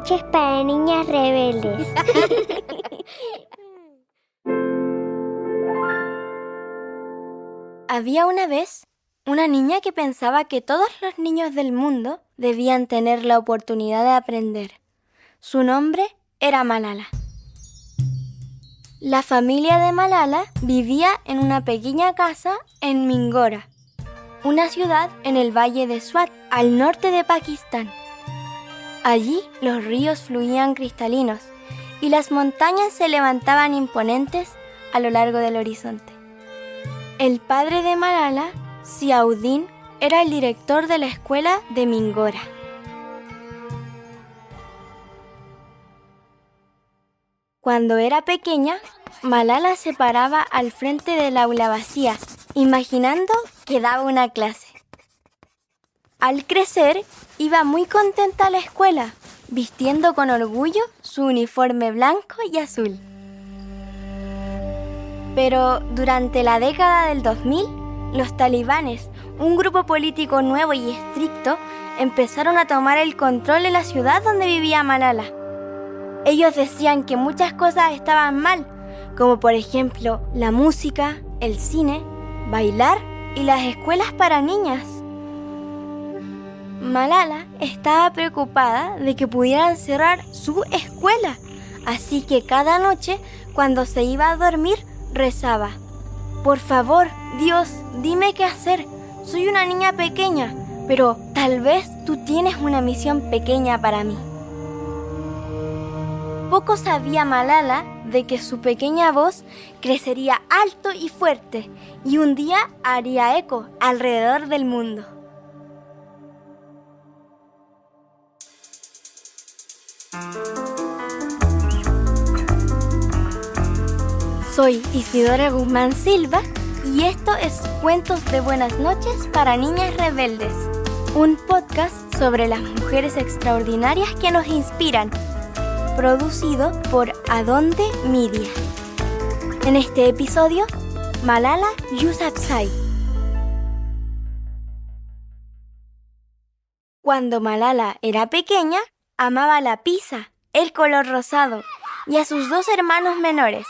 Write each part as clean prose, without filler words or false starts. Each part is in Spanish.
noches para niñas rebeldes. Había una vez una niña que pensaba que todos los niños del mundo debían tener la oportunidad de aprender. Su nombre era Malala. La familia de Malala vivía en una pequeña casa en Mingora, una ciudad en el valle de Swat, al norte de Pakistán. Allí los ríos fluían cristalinos y las montañas se levantaban imponentes a lo largo del horizonte. El padre de Malala, Ziauddin, era el director de la escuela de Mingora. Cuando era pequeña, Malala se paraba al frente del aula vacía, imaginando que daba una clase. Al crecer, iba muy contenta a la escuela, vistiendo con orgullo su uniforme blanco y azul. Pero durante la década del 2000, los talibanes, un grupo político nuevo y estricto, empezaron a tomar el control de la ciudad donde vivía Malala. Ellos decían que muchas cosas estaban mal, como por ejemplo la música, el cine, bailar y las escuelas para niñas. Malala estaba preocupada de que pudieran cerrar su escuela, así que cada noche, cuando se iba a dormir, rezaba: «Por favor, Dios, dime qué hacer. Soy una niña pequeña, pero tal vez tú tienes una misión pequeña para mí». Poco sabía Malala de que su pequeña voz crecería alto y fuerte y un día haría eco alrededor del mundo. Soy Isidora Guzmán Silva y esto es Cuentos de Buenas Noches para Niñas Rebeldes, un podcast sobre las mujeres extraordinarias que nos inspiran, producido por Adonde Media. En este episodio, Malala Yousafzai. Cuando Malala era pequeña, amaba la pizza, el color rosado y a sus dos hermanos menores,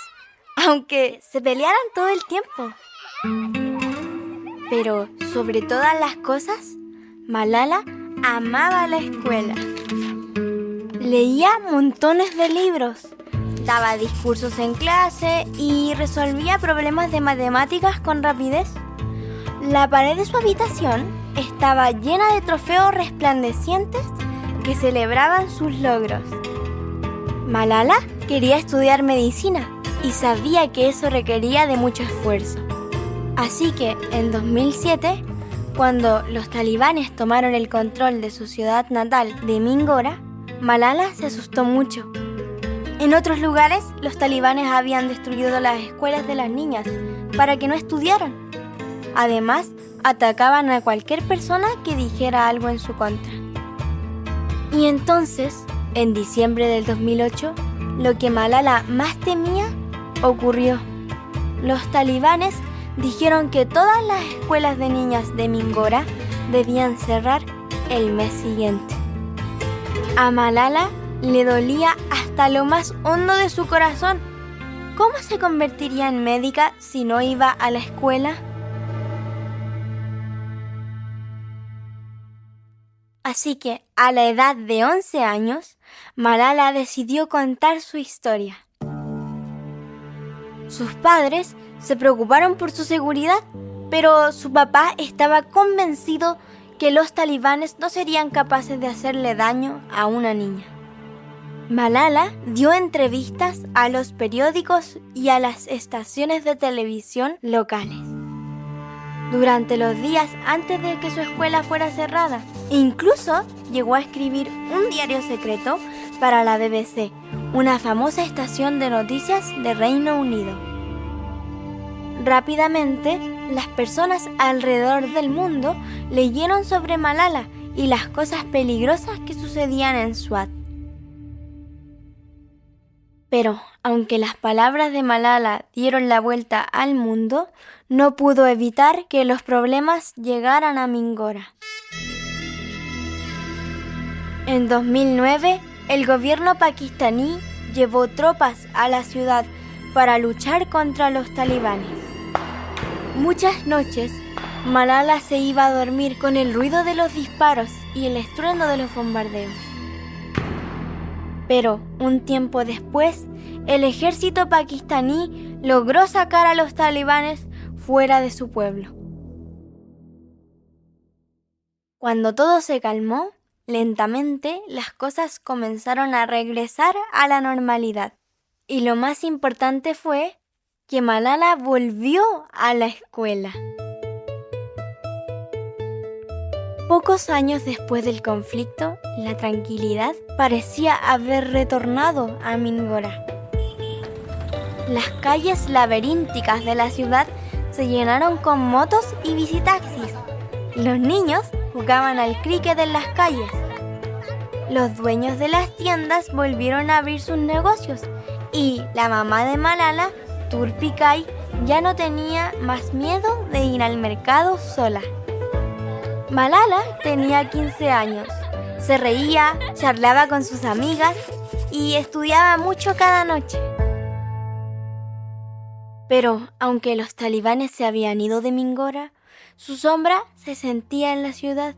aunque se pelearan todo el tiempo. Pero sobre todas las cosas, Malala amaba la escuela. Leía montones de libros, daba discursos en clase y resolvía problemas de matemáticas con rapidez. La pared de su habitación estaba llena de trofeos resplandecientes que celebraban sus logros. Malala quería estudiar medicina y sabía que eso requería de mucho esfuerzo. Así que en 2007, cuando los talibanes tomaron el control de su ciudad natal de Mingora, Malala se asustó mucho. En otros lugares, los talibanes habían destruido las escuelas de las niñas para que no estudiaran. Además, atacaban a cualquier persona que dijera algo en su contra. Y entonces, en diciembre del 2008, lo que Malala más temía ocurrió. Los talibanes dijeron que todas las escuelas de niñas de Mingora debían cerrar el mes siguiente. A Malala le dolía hasta lo más hondo de su corazón. ¿Cómo se convertiría en médica si no iba a la escuela? Así que, a la edad de 11 años, Malala decidió contar su historia. Sus padres se preocuparon por su seguridad, pero su papá estaba convencido que los talibanes no serían capaces de hacerle daño a una niña. Malala dio entrevistas a los periódicos y a las estaciones de televisión locales durante los días antes de que su escuela fuera cerrada. Incluso llegó a escribir un diario secreto para la BBC, una famosa estación de noticias de Reino Unido. Rápidamente, las personas alrededor del mundo leyeron sobre Malala y las cosas peligrosas que sucedían en Swat. Pero, aunque las palabras de Malala dieron la vuelta al mundo, no pudo evitar que los problemas llegaran a Mingora. En 2009, El gobierno pakistaní llevó tropas a la ciudad para luchar contra los talibanes. Muchas noches, Malala se iba a dormir con el ruido de los disparos y el estruendo de los bombardeos. Pero un tiempo después, el ejército pakistaní logró sacar a los talibanes fuera de su pueblo. Cuando todo se calmó, lentamente las cosas comenzaron a regresar a la normalidad. Y lo más importante fue que Malala volvió a la escuela. Pocos años después del conflicto, la tranquilidad parecía haber retornado a Mingora. Las calles laberínticas de la ciudad se llenaron con motos y bicitaxis. Los niños jugaban al cricket en las calles. Los dueños de las tiendas volvieron a abrir sus negocios y la mamá de Malala, Turpikai, ya no tenía más miedo de ir al mercado sola. Malala tenía 15 años. Se reía, charlaba con sus amigas y estudiaba mucho cada noche. Pero aunque los talibanes se habían ido de Mingora, su sombra se sentía en la ciudad.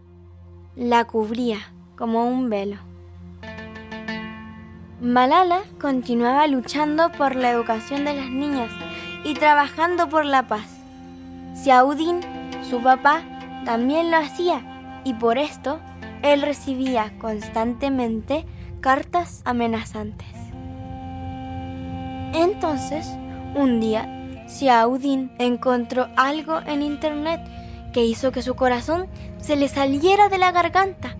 La cubría como un velo. Malala continuaba luchando por la educación de las niñas y trabajando por la paz. Ziauddin, su papá, también lo hacía y por esto él recibía constantemente cartas amenazantes. Entonces, un día, Ziauddin encontró algo en internet que hizo que su corazón se le saliera de la garganta.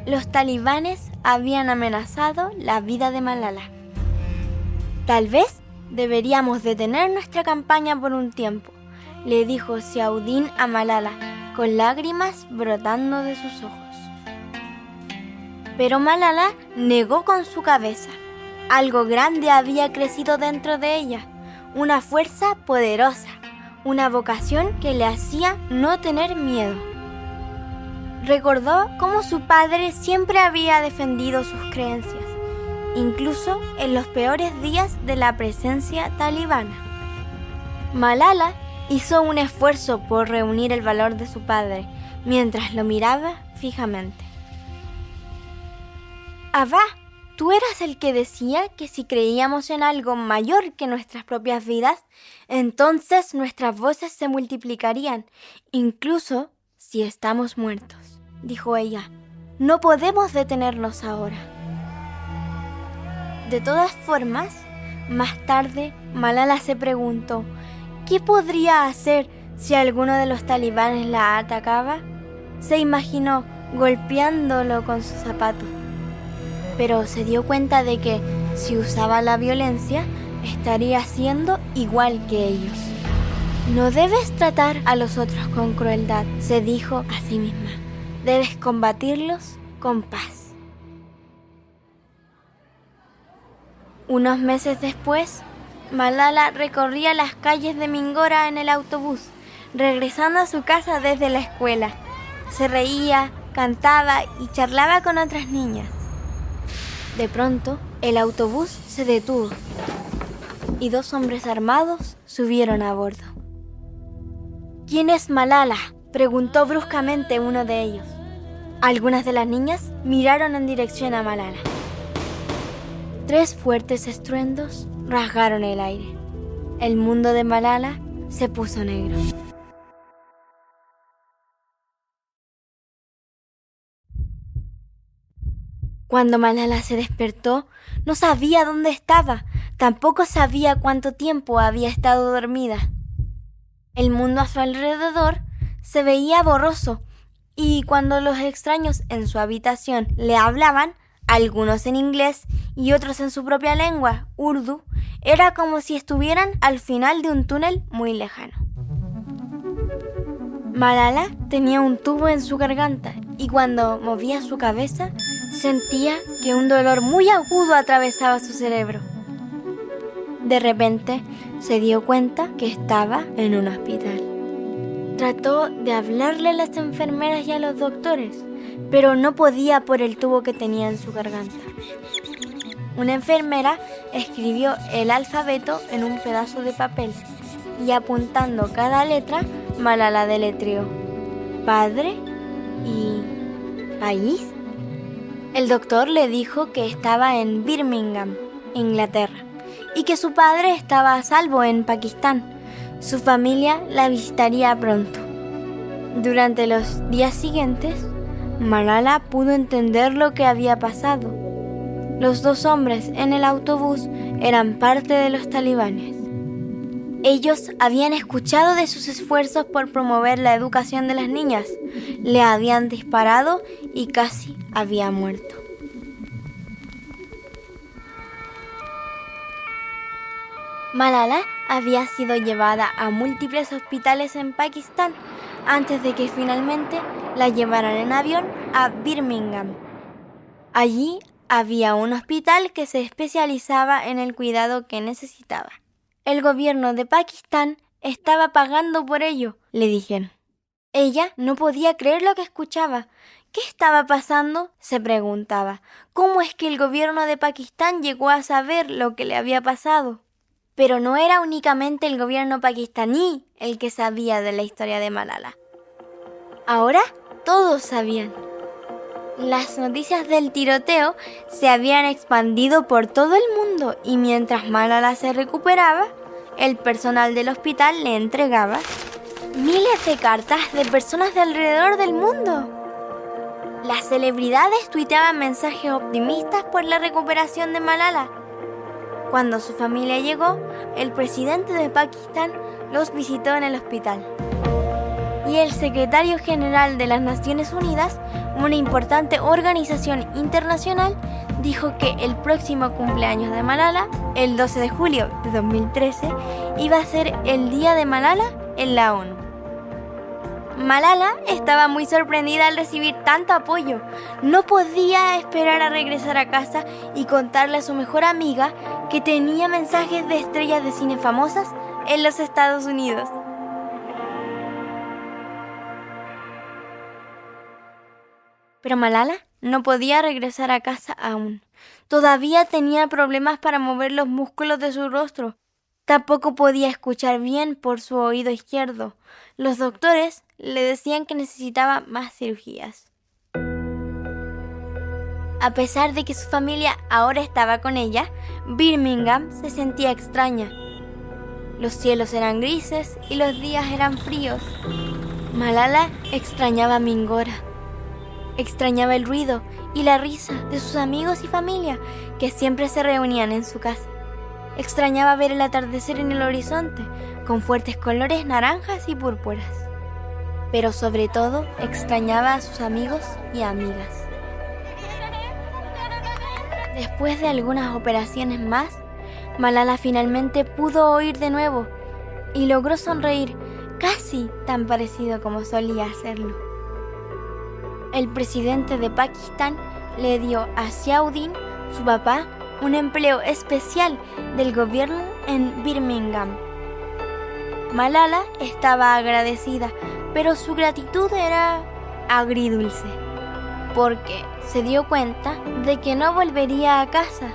Los talibanes habían amenazado la vida de Malala. Tal vez deberíamos detener nuestra campaña por un tiempo, le dijo Ziauddin a Malala, con lágrimas brotando de sus ojos. Pero Malala negó con su cabeza. Algo grande había crecido dentro de ella, una fuerza poderosa, una vocación que le hacía no tener miedo. Recordó cómo su padre siempre había defendido sus creencias, incluso en los peores días de la presencia talibana. Malala hizo un esfuerzo por reunir el valor de su padre, mientras lo miraba fijamente. Abba, tú eras el que decía que si creíamos en algo mayor que nuestras propias vidas, entonces nuestras voces se multiplicarían, incluso si estamos muertos, dijo ella. No podemos detenernos ahora. De todas formas, más tarde, Malala se preguntó, ¿qué podría hacer si alguno de los talibanes la atacaba? Se imaginó golpeándolo con su zapato. Pero se dio cuenta de que, si usaba la violencia, estaría siendo igual que ellos. No debes tratar a los otros con crueldad, se dijo a sí misma. Debes combatirlos con paz. Unos meses después, Malala recorría las calles de Mingora en el autobús, regresando a su casa desde la escuela. Se reía, cantaba y charlaba con otras niñas. De pronto, el autobús se detuvo y 2 hombres armados subieron a bordo. ¿Quién es Malala?, preguntó bruscamente uno de ellos. Algunas de las niñas miraron en dirección a Malala. 3 fuertes estruendos rasgaron el aire. El mundo de Malala se puso negro. Cuando Malala se despertó, no sabía dónde estaba, tampoco sabía cuánto tiempo había estado dormida. El mundo a su alrededor se veía borroso, y cuando los extraños en su habitación le hablaban, algunos en inglés y otros en su propia lengua, urdu, era como si estuvieran al final de un túnel muy lejano. Malala tenía un tubo en su garganta y cuando movía su cabeza, sentía que un dolor muy agudo atravesaba su cerebro. De repente se dio cuenta que estaba en un hospital. Trató de hablarle a las enfermeras y a los doctores, pero no podía por el tubo que tenía en su garganta. Una enfermera escribió el alfabeto en un pedazo de papel y apuntando cada letra, Malala deletreó padre y país. El doctor le dijo que estaba en Birmingham, Inglaterra, y que su padre estaba a salvo en Pakistán. Su familia la visitaría pronto. Durante los días siguientes, Malala pudo entender lo que había pasado. Los dos hombres en el autobús eran parte de los talibanes. Ellos habían escuchado de sus esfuerzos por promover la educación de las niñas, le habían disparado y casi había muerto. Malala había sido llevada a múltiples hospitales en Pakistán antes de que finalmente la llevaran en avión a Birmingham. Allí había un hospital que se especializaba en el cuidado que necesitaba. El gobierno de Pakistán estaba pagando por ello, le dijeron. Ella no podía creer lo que escuchaba. ¿Qué estaba pasando?, se preguntaba. ¿Cómo es que el gobierno de Pakistán llegó a saber lo que le había pasado? Pero no era únicamente el gobierno pakistaní el que sabía de la historia de Malala. Ahora todos sabían. Las noticias del tiroteo se habían expandido por todo el mundo y mientras Malala se recuperaba, el personal del hospital le entregaba miles de cartas de personas de alrededor del mundo. Las celebridades tuiteaban mensajes optimistas por la recuperación de Malala. Cuando su familia llegó, el presidente de Pakistán los visitó en el hospital. Y el secretario general de las Naciones Unidas, una importante organización internacional, dijo que el próximo cumpleaños de Malala, el 12 de julio de 2013, iba a ser el Día de Malala en la ONU. Malala estaba muy sorprendida al recibir tanto apoyo. No podía esperar a regresar a casa y contarle a su mejor amiga que tenía mensajes de estrellas de cine famosas en los Estados Unidos. Pero Malala no podía regresar a casa aún. Todavía tenía problemas para mover los músculos de su rostro. Tampoco podía escuchar bien por su oído izquierdo. Los doctores le decían que necesitaba más cirugías. A pesar de que su familia ahora estaba con ella, Birmingham se sentía extraña. Los cielos eran grises y los días eran fríos. Malala extrañaba a Mingora. Extrañaba el ruido y la risa de sus amigos y familia que siempre se reunían en su casa. Extrañaba ver el atardecer en el horizonte con fuertes colores naranjas y púrpuras. Pero sobre todo extrañaba a sus amigos y amigas. Después de algunas operaciones más, Malala finalmente pudo oír de nuevo y logró sonreír casi tan parecido como solía hacerlo. El presidente de Pakistán le dio a Ziauddin, su papá, un empleo especial del gobierno en Birmingham. Malala estaba agradecida, pero su gratitud era agridulce, porque se dio cuenta de que no volvería a casa,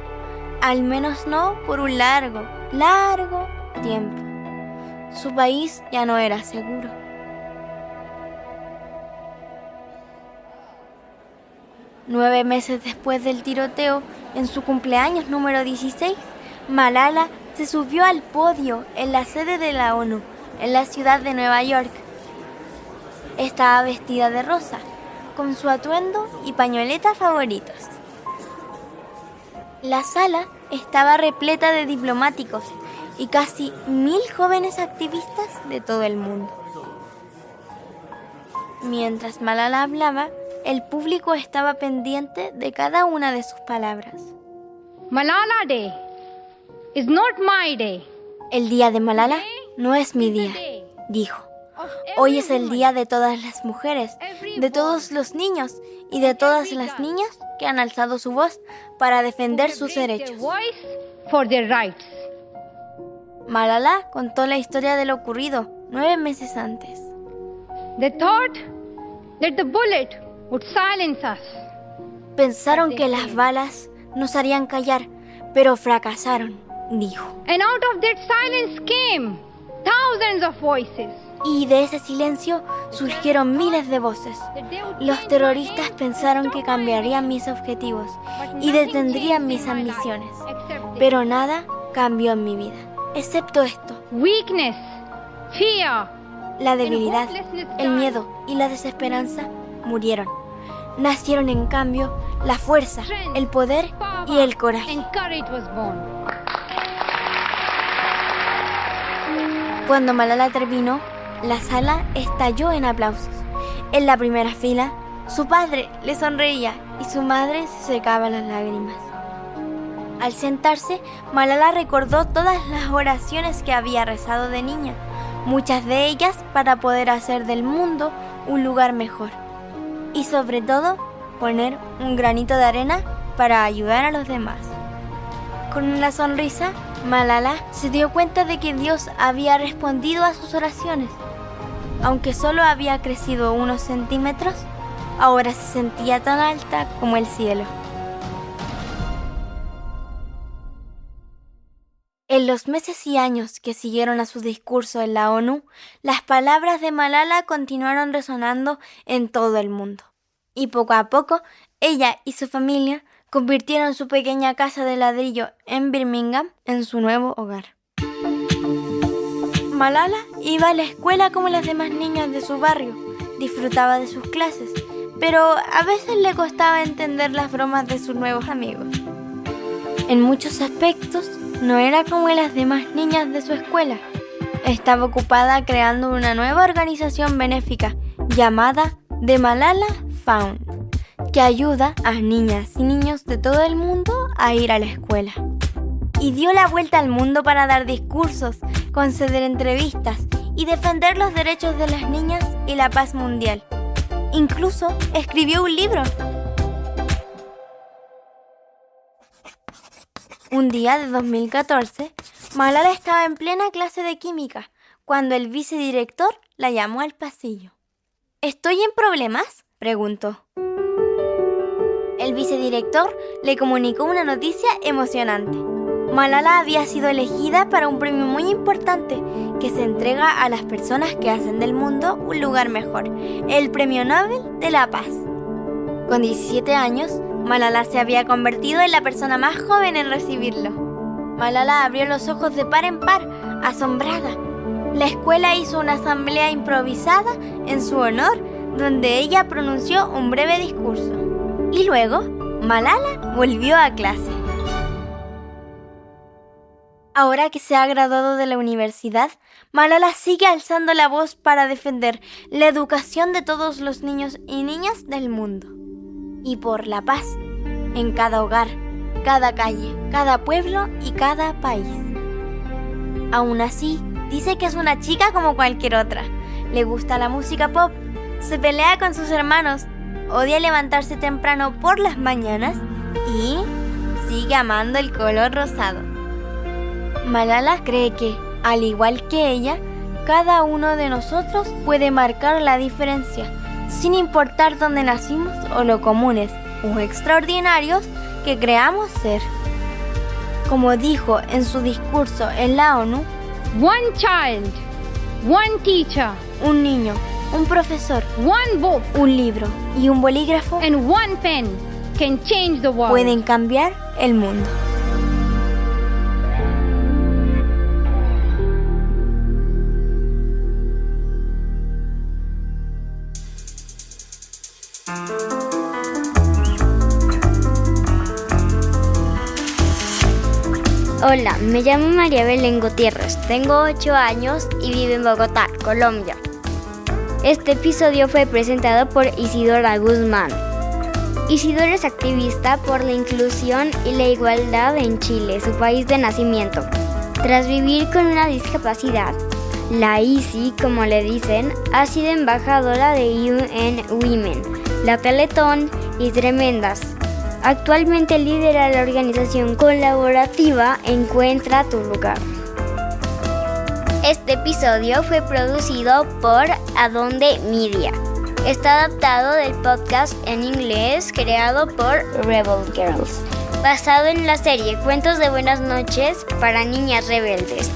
al menos no por un largo tiempo. Su país ya no era seguro. Nueve meses después del tiroteo, en su cumpleaños número 16, Malala se subió al podio en la sede de la ONU, en la ciudad de Nueva York. Estaba vestida de rosa, con su atuendo y pañoleta favoritos. La sala estaba repleta de diplomáticos y casi 1000 jóvenes activistas de todo el mundo. Mientras Malala hablaba, el público estaba pendiente de cada una de sus palabras. Malala Day is not my day. El día de Malala no es mi día, dijo. Hoy es el día de todas las mujeres, de todos los niños y de todas las niñas que han alzado su voz para defender sus derechos. Malala contó la historia de lo ocurrido 9 meses antes. They thought that the bullet would silence us. Pensaron que las balas nos harían callar, pero fracasaron, dijo. And out of that silence came thousands of voices. Y de ese silencio surgieron miles de voces. Los terroristas pensaron que cambiarían mis objetivos y detendrían mis ambiciones, pero nada cambió en mi vida, excepto esto. Weakness, fear, La debilidad, el miedo y la desesperanza murieron. Nacieron en cambio la fuerza, el poder y el coraje. and courage was born. Cuando Malala terminó, la sala estalló en aplausos. En la primera fila, su padre le sonreía y su madre se secaba las lágrimas. Al sentarse, Malala recordó todas las oraciones que había rezado de niña, muchas de ellas para poder hacer del mundo un lugar mejor. Y sobre todo, poner un granito de arena para ayudar a los demás. Con una sonrisa, Malala se dio cuenta de que Dios había respondido a sus oraciones. Aunque solo había crecido unos centímetros, ahora se sentía tan alta como el cielo. En los meses y años que siguieron a su discurso en la ONU, las palabras de Malala continuaron resonando en todo el mundo. Y poco a poco, ella y su familia convirtieron su pequeña casa de ladrillo en Birmingham en su nuevo hogar. Malala iba a la escuela como las demás niñas de su barrio, disfrutaba de sus clases, pero a veces le costaba entender las bromas de sus nuevos amigos. En muchos aspectos, no era como las demás niñas de su escuela. Estaba ocupada creando una nueva organización benéfica llamada The Malala Fund, que ayuda a niñas y niños de todo el mundo a ir a la escuela. Y dio la vuelta al mundo para dar discursos, conceder entrevistas y defender los derechos de las niñas y la paz mundial. Incluso escribió un libro. Un día de 2014, Malala estaba en plena clase de química cuando el vicedirector la llamó al pasillo. ¿Estoy en problemas?, preguntó. El vicedirector le comunicó una noticia emocionante. Malala había sido elegida para un premio muy importante que se entrega a las personas que hacen del mundo un lugar mejor, el Premio Nobel de la Paz. Con 17 años, Malala se había convertido en la persona más joven en recibirlo. Malala abrió los ojos de par en par, asombrada. La escuela hizo una asamblea improvisada en su honor, donde ella pronunció un breve discurso. Y luego, Malala volvió a clase. Ahora que se ha graduado de la universidad, Malala sigue alzando la voz para defender la educación de todos los niños y niñas del mundo. Y por la paz, en cada hogar, cada calle, cada pueblo y cada país. Aún así, dice que es una chica como cualquier otra. Le gusta la música pop, se pelea con sus hermanos, odia levantarse temprano por las mañanas y sigue amando el color rosado. Malala cree que, al igual que ella, cada uno de nosotros puede marcar la diferencia, sin importar dónde nacimos o lo comunes o extraordinarios que creamos ser. Como dijo en su discurso en la ONU, One child, one teacher, un niño, un profesor, one book, un libro y un bolígrafo and one pen can change the world. pueden cambiar el mundo. Hola, me llamo María Belén Gutiérrez, tengo 8 años y vivo en Bogotá, Colombia. Este episodio fue presentado por Isidora Guzmán. Isidora es activista por la inclusión y la igualdad en Chile, su país de nacimiento. Tras vivir con una discapacidad, la Isi, como le dicen, ha sido embajadora de UN Women, la Teletón y Tremendas. Actualmente lidera la organización colaborativa Encuentra tu lugar. Este episodio fue producido por Adonde Media. Está adaptado del podcast en inglés creado por Rebel Girls, basado en la serie Cuentos de Buenas Noches para Niñas Rebeldes.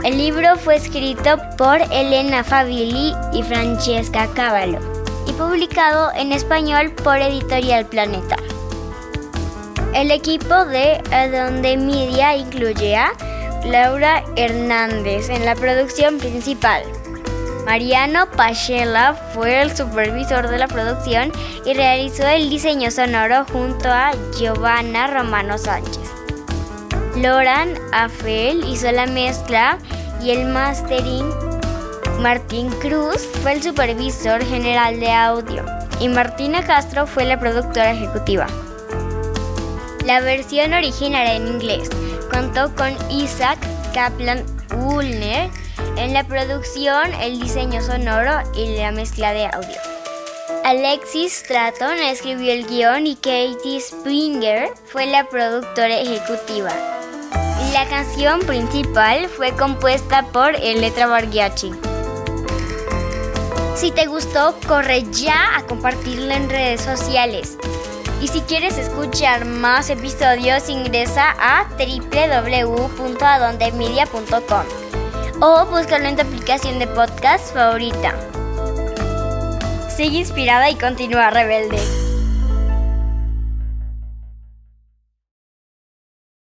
El libro fue escrito por Elena Favilli y Francesca Cavallo y publicado en español por Editorial Planeta. El equipo de Adonde Media incluye a Laura Hernández en la producción principal. Mariano Pachela fue el supervisor de la producción y realizó el diseño sonoro junto a Giovanna Romano Sánchez. Loran Afel hizo la mezcla y el mastering. Martín Cruz fue el supervisor general de audio y Martina Castro fue la productora ejecutiva. La versión original en inglés contó con Isaac Kaplan-Woolner en la producción, el diseño sonoro y la mezcla de audio. Alexis Stratton escribió el guión y Katie Springer fue la productora ejecutiva. La canción principal fue compuesta por Eletra Barghiacci. Si te gustó, corre ya a compartirlo en redes sociales. Y si quieres escuchar más episodios, ingresa a www.adondemedia.com o búscalo en tu aplicación de podcast favorita. Sigue inspirada y continúa rebelde.